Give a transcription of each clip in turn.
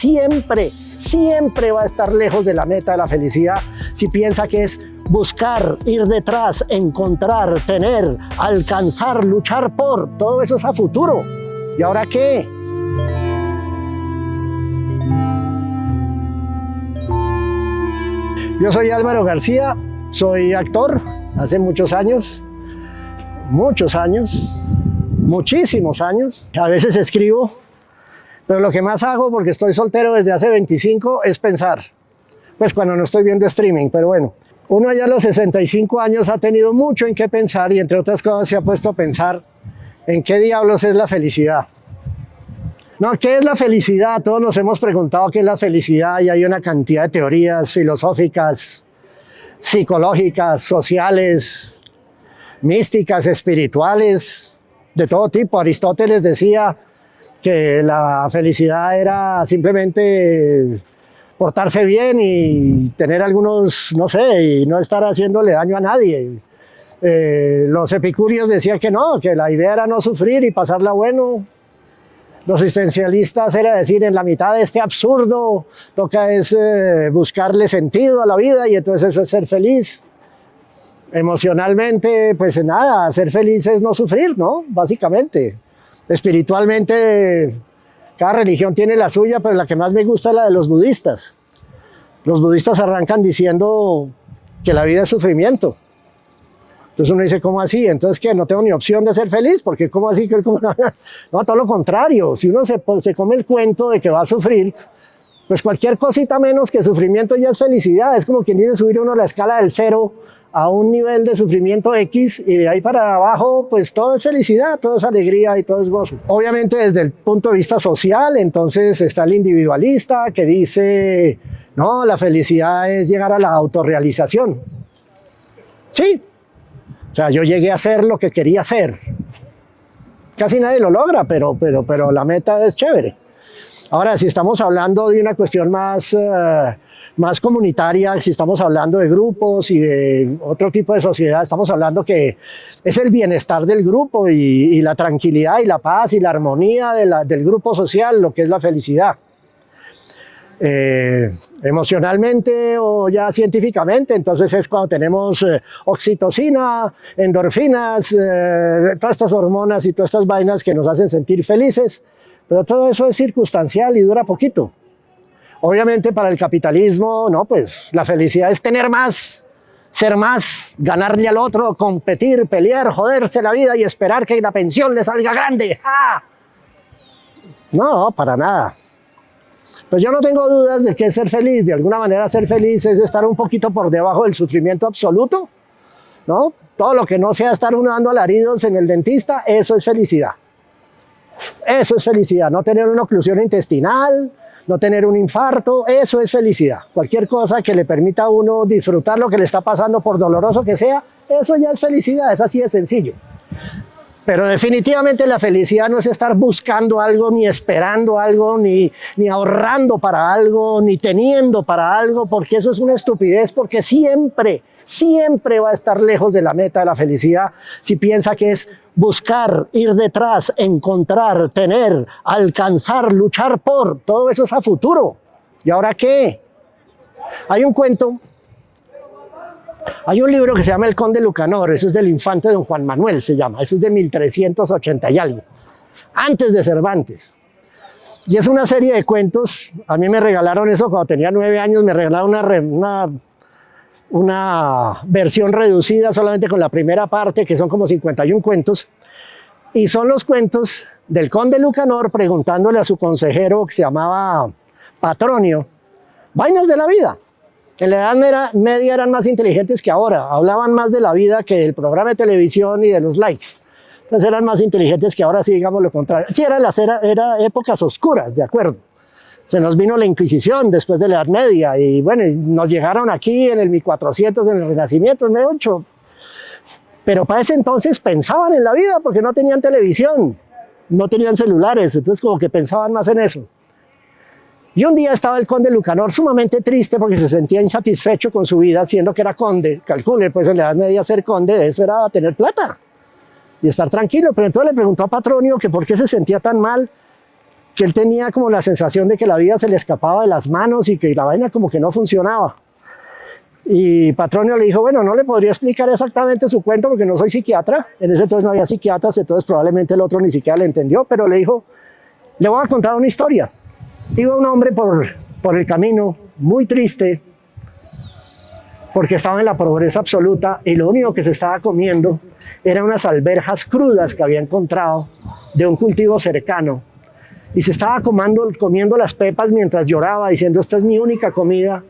siempre, siempre va a estar lejos de la meta de la felicidad si piensa que es buscar, ir detrás, encontrar, tener, alcanzar, luchar por. Todo eso es a futuro. ¿Y ahora qué? Yo soy Álvaro García, soy actor hace muchos años, muchísimos años. A veces escribo, pero lo que más hago, porque estoy soltero desde hace 25, es pensar. Pues cuando no estoy viendo streaming, pero bueno. Uno allá a los 65 años ha tenido mucho en qué pensar y entre otras cosas se ha puesto a pensar en qué diablos es la felicidad. No, ¿qué es la felicidad? Todos nos hemos preguntado qué es la felicidad y hay una cantidad de teorías filosóficas, psicológicas, sociales, místicas, espirituales, de todo tipo. Aristóteles decía que la felicidad era simplemente portarse bien y tener algunos, no sé, y no estar haciéndole daño a nadie. Los epicúreos decían que no, que la idea era no sufrir y pasarla bueno. Los existencialistas era decir, en la mitad de este absurdo toca es buscarle sentido a la vida y entonces eso es ser feliz. Emocionalmente, pues nada, ser feliz es no sufrir, ¿no? Básicamente. Espiritualmente, cada religión tiene la suya, pero la que más me gusta es la de los budistas. Los budistas arrancan diciendo que la vida es sufrimiento. Entonces uno dice, ¿cómo así? Entonces, ¿qué? No tengo ni opción de ser feliz, porque ¿cómo así? No, todo lo contrario. Si uno se come el cuento de que va a sufrir, pues cualquier cosita menos que sufrimiento ya es felicidad. Es como quien dice subir uno la escala del 0 a un nivel de sufrimiento X y de ahí para abajo, pues todo es felicidad, todo es alegría y todo es gozo. Obviamente desde el punto de vista social, entonces está el individualista que dice, no, la felicidad es llegar a la autorrealización. Sí. O sea, yo llegué a ser lo que quería ser. Casi nadie lo logra, pero la meta es chévere. Ahora, si estamos hablando de una cuestión más comunitaria, si estamos hablando de grupos y de otro tipo de sociedad, estamos hablando que es el bienestar del grupo y la tranquilidad y la paz y la armonía del grupo social, lo que es la felicidad. Emocionalmente o ya científicamente, entonces es cuando tenemos oxitocina, endorfinas, todas estas hormonas y todas estas vainas que nos hacen sentir felices, pero todo eso es circunstancial y dura poquito. Obviamente para el capitalismo, no, pues la felicidad es tener más, ser más, ganarle al otro, competir, pelear, joderse la vida y esperar que la pensión le salga grande. ¡Ah! No, para nada. Pues yo no tengo dudas de que es ser feliz. De alguna manera ser feliz es estar un poquito por debajo del sufrimiento absoluto, ¿no? Todo lo que no sea estar uno dando alaridos en el dentista, eso es felicidad. Eso es felicidad. No tener una oclusión intestinal, no tener un infarto, eso es felicidad. Cualquier cosa que le permita a uno disfrutar lo que le está pasando, por doloroso que sea, eso ya es felicidad, es así de sencillo. Pero definitivamente la felicidad no es estar buscando algo, ni esperando algo, ni ahorrando para algo, ni teniendo para algo, porque eso es una estupidez, porque siempre, siempre va a estar lejos de la meta de la felicidad si piensa que es buscar, ir detrás, encontrar, tener, alcanzar, luchar por. Todo eso es a futuro. ¿Y ahora qué? Hay un cuento. Hay un libro que se llama El Conde Lucanor, eso es del infante don Juan Manuel, se llama, eso es de 1380 y algo, antes de Cervantes. Y es una serie de cuentos, a mí me regalaron eso cuando tenía 9 años, me regalaron una versión reducida solamente con la primera parte, que son como 51 cuentos, y son los cuentos del Conde Lucanor preguntándole a su consejero, que se llamaba Patronio, vainas de la vida. En la Edad Media eran más inteligentes que ahora, hablaban más de la vida que del programa de televisión y de los likes. Entonces eran más inteligentes que ahora, sí, digamos lo contrario. Sí, era épocas oscuras, de acuerdo. Se nos vino la Inquisición después de la Edad Media y bueno, nos llegaron aquí en el 1400, en el Renacimiento, en el 8. Pero para ese entonces pensaban en la vida porque no tenían televisión, no tenían celulares, entonces como que pensaban más en eso. Y un día estaba el conde Lucanor sumamente triste porque se sentía insatisfecho con su vida, siendo que era conde. Calcule, pues en la Edad Media ser conde, eso era tener plata y estar tranquilo. Pero entonces le preguntó a Patronio que por qué se sentía tan mal que él tenía como la sensación de que la vida se le escapaba de las manos y que la vaina como que no funcionaba. Y Patronio le dijo, bueno, no le podría explicar exactamente su cuento porque no soy psiquiatra, en ese entonces no había psiquiatras, entonces probablemente el otro ni siquiera le entendió, pero le dijo, le voy a contar una historia. Iba un hombre por el camino, muy triste, porque estaba en la pobreza absoluta y lo único que se estaba comiendo eran unas alberjas crudas que había encontrado de un cultivo cercano. Y se estaba comiendo las pepas mientras lloraba, diciendo, esta es mi única comida.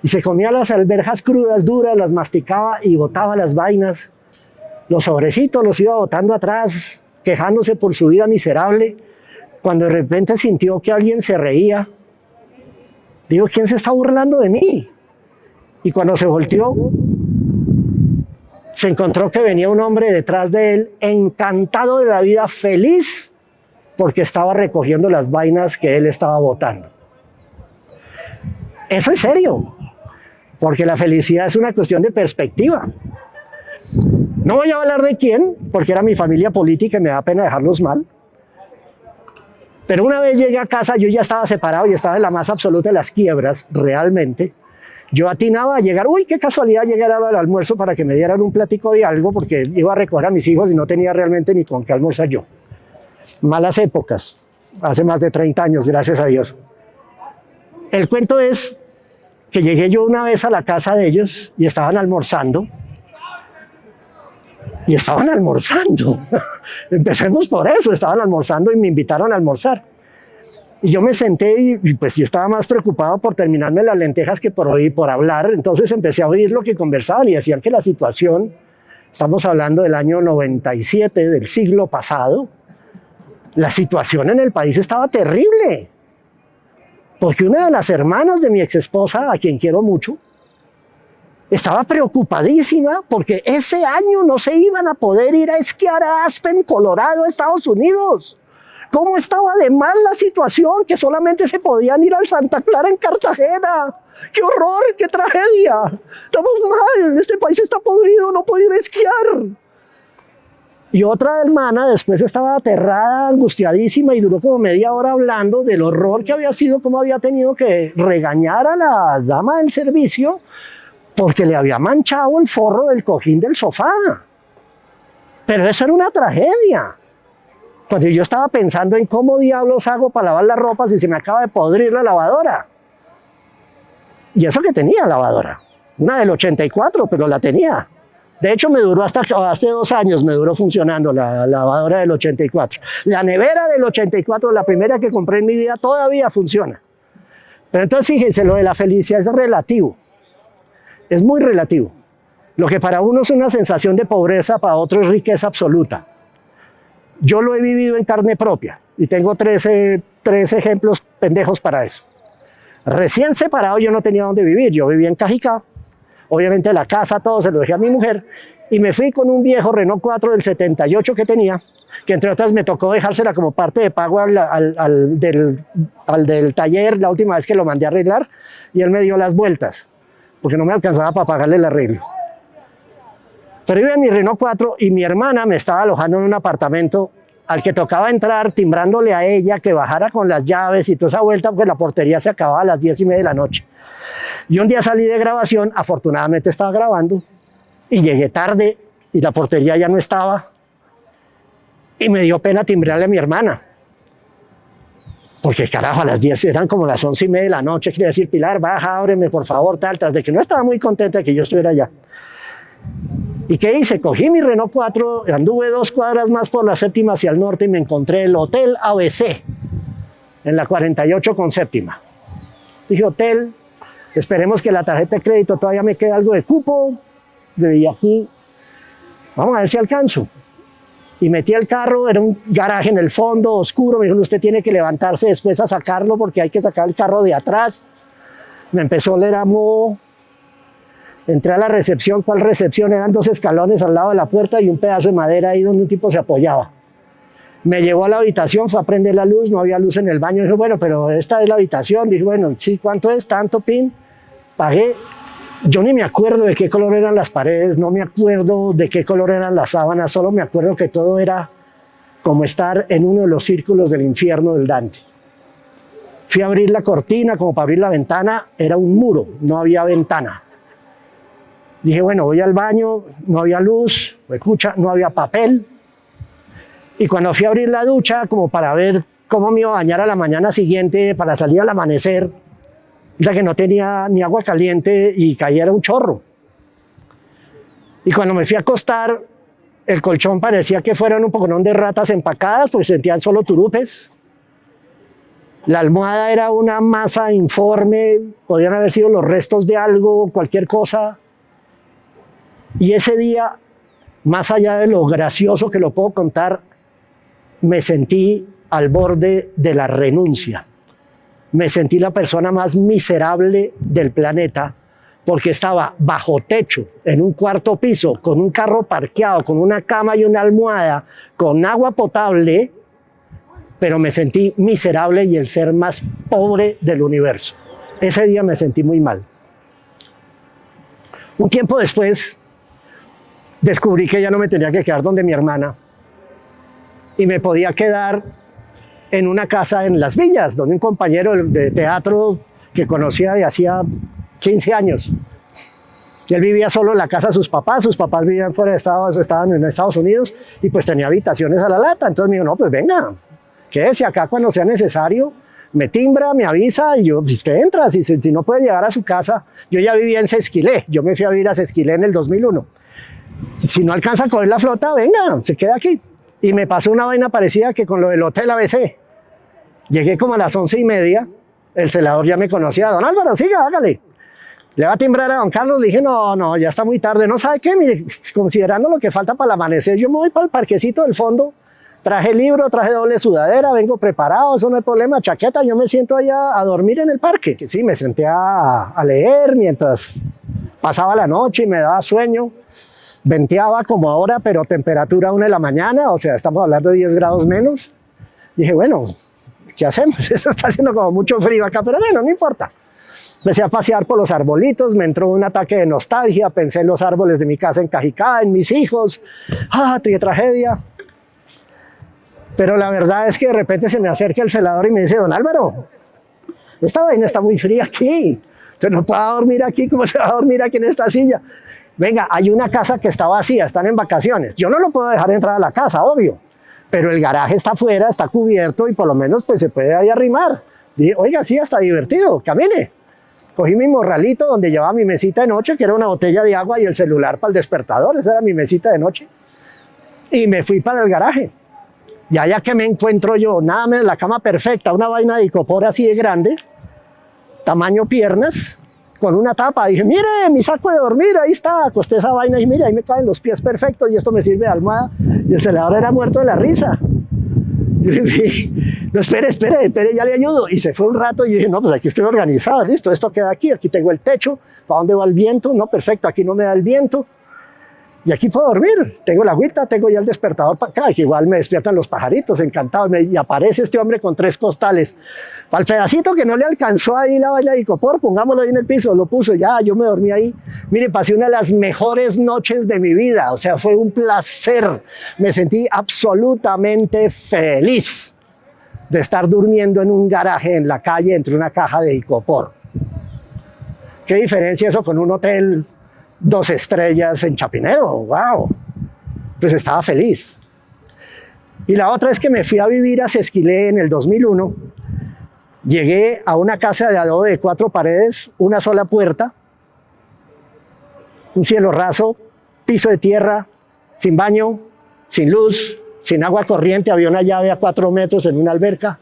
Y se comía las alberjas crudas, duras, las masticaba y botaba las vainas. Los sobrecitos los iba botando atrás, quejándose por su vida miserable. Cuando de repente sintió que alguien se reía, dijo, ¿quién se está burlando de mí? Y cuando se volteó, se encontró que venía un hombre detrás de él, encantado de la vida, feliz, porque estaba recogiendo las vainas que él estaba botando. Eso es serio, porque la felicidad es una cuestión de perspectiva. No voy a hablar de quién, porque era mi familia política y me da pena dejarlos mal. Pero una vez llegué a casa, yo ya estaba separado y estaba en la más absoluta de las quiebras, realmente. Yo atinaba a llegar, uy, qué casualidad llegar al almuerzo para que me dieran un platico de algo, porque iba a recoger a mis hijos y no tenía realmente ni con qué almorzar yo. Malas épocas, hace más de 30 años, gracias a Dios. El cuento es que llegué yo una vez a la casa de ellos y estaban almorzando. Y estaban almorzando. Empecemos por eso, estaban almorzando y me invitaron a almorzar. Y yo me senté y pues yo estaba más preocupado por terminarme las lentejas que por hablar. Entonces empecé a oír lo que conversaban y decían que la situación, estamos hablando del año 97, del siglo pasado, la situación en el país estaba terrible. Porque una de las hermanas de mi exesposa, a quien quiero mucho, estaba preocupadísima porque ese año no se iban a poder ir a esquiar a Aspen, Colorado, a Estados Unidos. ¿Cómo estaba de mal la situación? Que solamente se podían ir al Santa Clara en Cartagena. ¡Qué horror! ¡Qué tragedia! Estamos mal, este país está podrido, no puedo ir a esquiar. Y otra hermana después estaba aterrada, angustiadísima y duró como media hora hablando del horror que había sido, cómo había tenido que regañar a la dama del servicio porque le había manchado el forro del cojín del sofá. Pero eso era una tragedia. Cuando yo estaba pensando en cómo diablos hago para lavar la ropa si se me acaba de podrir la lavadora. Y eso que tenía lavadora. Una del 84, pero la tenía. De hecho, me duró hasta hace 2 años, me duró funcionando la lavadora del 84. La nevera del 84, la primera que compré en mi vida, todavía funciona. Pero entonces fíjense, lo de la felicidad es relativo. Es muy relativo. Lo que para uno es una sensación de pobreza, para otro es riqueza absoluta. Yo lo he vivido en carne propia y tengo 3 ejemplos pendejos para eso. Recién separado yo no tenía dónde vivir, yo vivía en Cajicá, obviamente la casa, todo se lo dejé a mi mujer y me fui con un viejo Renault 4 del 78 que tenía, que entre otras me tocó dejársela como parte de pago al del taller la última vez que lo mandé a arreglar y él me dio las vueltas porque no me alcanzaba para pagarle el arreglo. Pero iba en mi Renault 4 y mi hermana me estaba alojando en un apartamento al que tocaba entrar timbrándole a ella que bajara con las llaves y toda esa vuelta porque la portería se acababa a las 10:30 de la noche. Y un día salí de grabación, afortunadamente estaba grabando, y llegué tarde y la portería ya no estaba. Y me dio pena timbrarle a mi hermana. Porque carajo, a las 10 eran como las 11:30 de la noche, quería decir, Pilar, baja, ábreme por favor, tal, tras de que no estaba muy contenta de que yo estuviera allá. ¿Y qué hice? Cogí mi Renault 4, anduve 2 cuadras más por la 7ª hacia el norte y me encontré el Hotel ABC, en la 48 con 7ª. Dije, hotel, esperemos que la tarjeta de crédito todavía me quede algo de cupo, y aquí, vamos a ver si alcanzo. Y metí el carro, era un garaje en el fondo, oscuro, me dijo, usted tiene que levantarse después a sacarlo porque hay que sacar el carro de atrás. Me empezó a oler a moho. Entré a la recepción, ¿cuál recepción? Eran 2 escalones al lado de la puerta y un pedazo de madera ahí donde un tipo se apoyaba. Me llevó a la habitación, fue a prender la luz, no había luz en el baño. Dije, bueno, pero esta es la habitación. Dije, bueno, sí, ¿cuánto es? Tanto, pin. Pagué. Yo ni me acuerdo de qué color eran las paredes, no me acuerdo de qué color eran las sábanas, solo me acuerdo que todo era como estar en uno de los círculos del infierno del Dante. Fui a abrir la cortina, como para abrir la ventana, era un muro, no había ventana. Dije, bueno, voy al baño, no había luz, escucha, no había papel. Y cuando fui a abrir la ducha, como para ver cómo me iba a bañar a la mañana siguiente, para salir al amanecer, ya que no tenía ni agua caliente y caía un chorro. Y cuando me fui a acostar, el colchón parecía que fueran un poconón de ratas empacadas, porque sentían solo turupes. La almohada era una masa informe, podían haber sido los restos de algo, cualquier cosa. Y ese día, más allá de lo gracioso que lo puedo contar, me sentí al borde de la renuncia. Me sentí la persona más miserable del planeta, porque estaba bajo techo, en un cuarto piso, con un carro parqueado, con una cama y una almohada, con agua potable, pero me sentí miserable y el ser más pobre del universo. Ese día me sentí muy mal. Un tiempo después, descubrí que ya no me tenía que quedar donde mi hermana y me podía quedar en una casa en Las Villas, donde un compañero de teatro que conocía de hacía 15 años. Y él vivía solo en la casa de sus papás vivían fuera de estaban en Estados Unidos y pues tenía habitaciones a la lata. Entonces me dijo, no, pues venga, quédese acá cuando sea necesario, me timbra, me avisa y yo, pues usted entra, si no puede llegar a su casa. Yo ya vivía en Sesquilé, yo me fui a vivir a Sesquilé en el 2001. Si no alcanza a coger la flota, venga, se queda aquí. Y me pasó una vaina parecida que con lo del Hotel ABC. Llegué como a las 11:30, el celador ya me conocía, don Álvaro, siga, hágale. Le va a timbrar a don Carlos, le dije, no, ya está muy tarde, no sabe qué, mire, considerando lo que falta para el amanecer, yo me voy para el parquecito del fondo, traje libro, traje doble sudadera, vengo preparado, eso no hay problema, chaqueta, yo me siento allá a dormir en el parque. Que sí, me senté a leer mientras pasaba la noche y me daba sueño, venteaba como ahora, pero temperatura 1 de la mañana, o sea, estamos hablando de 10 grados menos. Dije, bueno, ¿qué hacemos? Eso está haciendo como mucho frío acá, pero bueno, no importa. Empecé a pasear por los arbolitos, me entró un ataque de nostalgia, pensé en los árboles de mi casa en Cajicá, en mis hijos. ¡Qué tragedia! Pero la verdad es que de repente se me acerca el celador y me dice, don Álvaro, esta vaina está muy fría aquí. Usted no puede dormir aquí, ¿cómo se va a dormir aquí en esta silla? Venga, hay una casa que está vacía, están en vacaciones. Yo no lo puedo dejar entrar a la casa, obvio. Pero el garaje está afuera, está cubierto y por lo menos pues se puede ahí arrimar. Dije, oiga, sí, está divertido, camine. Cogí mi morralito donde llevaba mi mesita de noche, que era una botella de agua y el celular para el despertador, esa era mi mesita de noche. Y me fui para el garaje. Y allá que me encuentro yo, nada menos la cama perfecta, una vaina de icopor así de grande, tamaño piernas, con una tapa. Dije, mire, mi saco de dormir, ahí está, acosté esa vaina y mire, ahí me caen los pies perfectos y esto me sirve de almohada. Y el celador era muerto de la risa. Yo dije, no, espere, ya le ayudo. Y se fue un rato y yo dije, no, pues aquí estoy organizado, listo, esto queda aquí tengo el techo, ¿para dónde va el viento? No, perfecto, aquí no me da el viento. Y aquí puedo dormir, tengo la agüita, tengo ya el despertador, claro, que igual me despiertan los pajaritos, encantados, y aparece este hombre con 3 costales. Para el pedacito que no le alcanzó ahí la vaina de icopor, pongámoslo ahí en el piso, lo puso, ya, yo me dormí ahí. Mire, pasé una de las mejores noches de mi vida, o sea, fue un placer, me sentí absolutamente feliz de estar durmiendo en un garaje en la calle entre una caja de icopor. ¿Qué diferencia eso con un hotel 2 estrellas en Chapinero? ¡Wow! Pues estaba feliz. Y la otra es que me fui a vivir a Sesquilé en el 2001. Llegué a una casa de adobe de 4 paredes, una sola puerta, un cielo raso, piso de tierra, sin baño, sin luz, sin agua corriente. Había una llave a 4 metros en una alberca.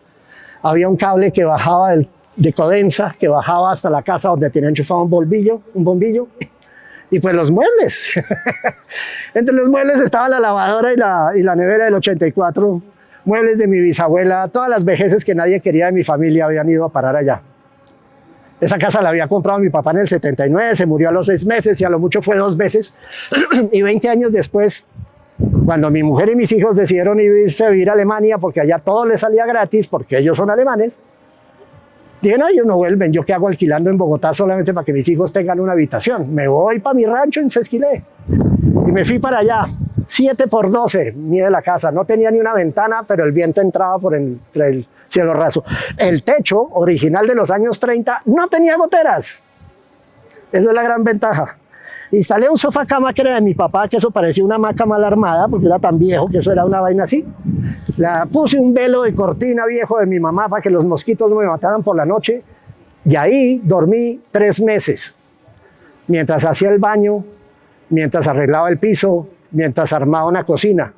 Había un cable que bajaba de Codensa, que bajaba hasta la casa donde tenía enchufado un bombillo. Y pues los muebles. Entre los muebles estaba la lavadora y la nevera del 84. Muebles de mi bisabuela. Todas las vejeces que nadie quería de mi familia habían ido a parar allá. Esa casa la había comprado mi papá en el 79, se murió a los 6 meses y a lo mucho fue 2 veces. Y 20 años después, cuando mi mujer y mis hijos decidieron irse a vivir a Alemania porque allá todo les salía gratis, porque ellos son alemanes, dije, no, ellos no vuelven, ¿yo qué hago alquilando en Bogotá solamente para que mis hijos tengan una habitación? Me voy para mi rancho en Sesquilé. Y me fui para allá. 7 por 12 mide la casa, no tenía ni una ventana, pero el viento entraba por entre el cielo raso. El techo original de los años 30 no tenía goteras. Esa es la gran ventaja. Instalé un sofá cama que era de mi papá, que eso parecía una hamaca mal armada, porque era tan viejo que eso era una vaina así. Puse un velo de cortina viejo de mi mamá para que los mosquitos no me mataran por la noche, y ahí dormí 3 meses, mientras hacía el baño, mientras arreglaba el piso, mientras armaba una cocina.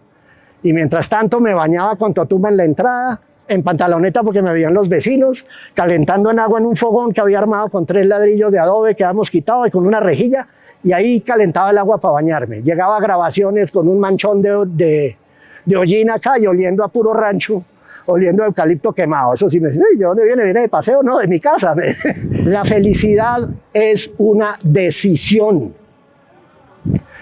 Y mientras tanto me bañaba con totuma en la entrada, en pantaloneta porque me veían los vecinos, calentando en agua en un fogón que había armado con 3 ladrillos de adobe que habíamos quitado y con una rejilla, y ahí calentaba el agua para bañarme. Llegaba a grabaciones con un manchón de hollín acá y oliendo a puro rancho, oliendo a eucalipto quemado. Eso sí me decían, ¿de dónde viene? ¿Viene de paseo? No, de mi casa. La felicidad es una decisión.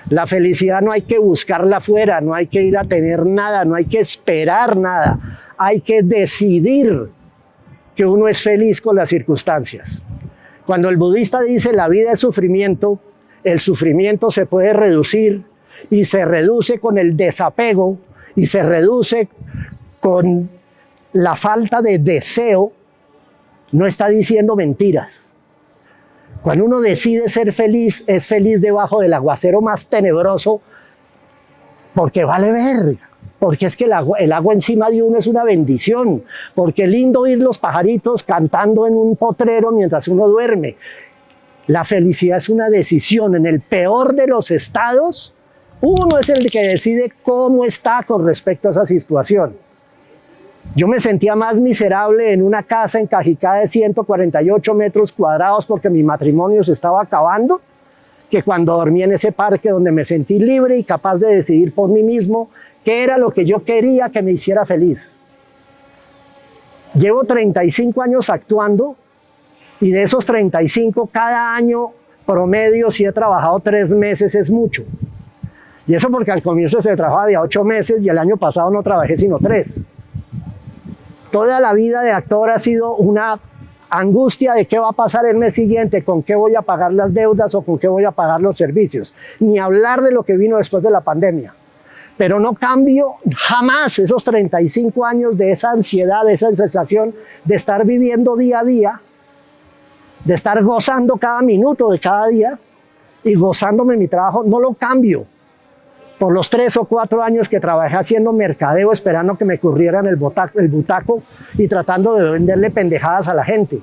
La felicidad no hay que buscarla afuera, no hay que ir a tener nada, no hay que esperar nada. Hay que decidir que uno es feliz con las circunstancias. Cuando el budista dice la vida es sufrimiento, el sufrimiento se puede reducir y se reduce con el desapego y se reduce con la falta de deseo. No está diciendo mentiras. Cuando uno decide ser feliz, es feliz debajo del aguacero más tenebroso, porque vale verga, porque es que el agua encima de uno es una bendición, porque es lindo oír los pajaritos cantando en un potrero mientras uno duerme. La felicidad es una decisión. En el peor de los estados, uno es el que decide cómo está con respecto a esa situación. Yo me sentía más miserable en una casa en Cajicá de 148 metros cuadrados porque mi matrimonio se estaba acabando, que cuando dormí en ese parque donde me sentí libre y capaz de decidir por mí mismo qué era lo que yo quería que me hiciera feliz. Llevo 35 años actuando y de esos 35, cada año promedio, si he trabajado 3 meses es mucho. Y eso porque al comienzo se trabajaba de 8 meses y el año pasado no trabajé sino 3. Toda la vida de actor ha sido una angustia de qué va a pasar el mes siguiente, con qué voy a pagar las deudas o con qué voy a pagar los servicios. Ni hablar de lo que vino después de la pandemia. Pero no cambio jamás esos 35 años de esa ansiedad, de esa sensación de estar viviendo día a día, de estar gozando cada minuto de cada día y gozándome mi trabajo. No lo cambio por los 3 o 4 años que trabajé haciendo mercadeo, esperando que me corrieran el butaco y tratando de venderle pendejadas a la gente.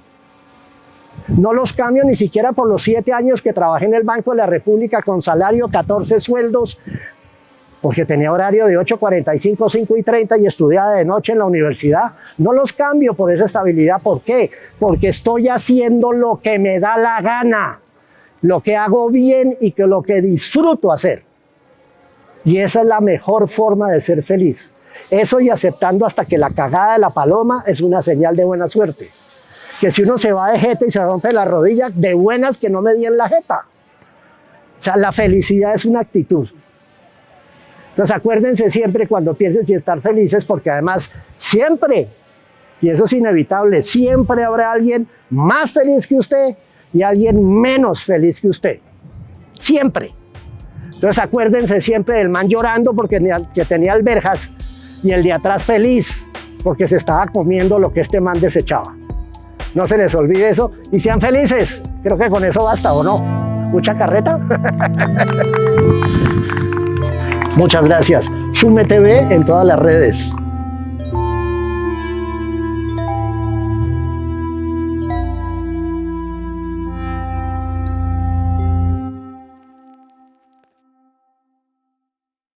No los cambio ni siquiera por los 7 años que trabajé en el Banco de la República con salario, 14 sueldos, porque tenía horario de 8:45, 5:30 y estudiaba de noche en la universidad. No los cambio por esa estabilidad. ¿Por qué? Porque estoy haciendo lo que me da la gana, lo que hago bien y lo que disfruto hacer. Y esa es la mejor forma de ser feliz. Eso y aceptando hasta que la cagada de la paloma es una señal de buena suerte. Que si uno se va de jeta y se rompe la rodilla, de buenas que no me di en la jeta. O sea, la felicidad es una actitud. Entonces acuérdense siempre cuando piensen si estar felices, porque además siempre, y eso es inevitable, siempre habrá alguien más feliz que usted y alguien menos feliz que usted. Siempre. Entonces acuérdense siempre del man llorando porque tenía alberjas y el de atrás feliz porque se estaba comiendo lo que este man desechaba. No se les olvide eso y sean felices. Creo que con eso basta, ¿o no? ¿Mucha carreta? Muchas gracias. Sume TV en todas las redes.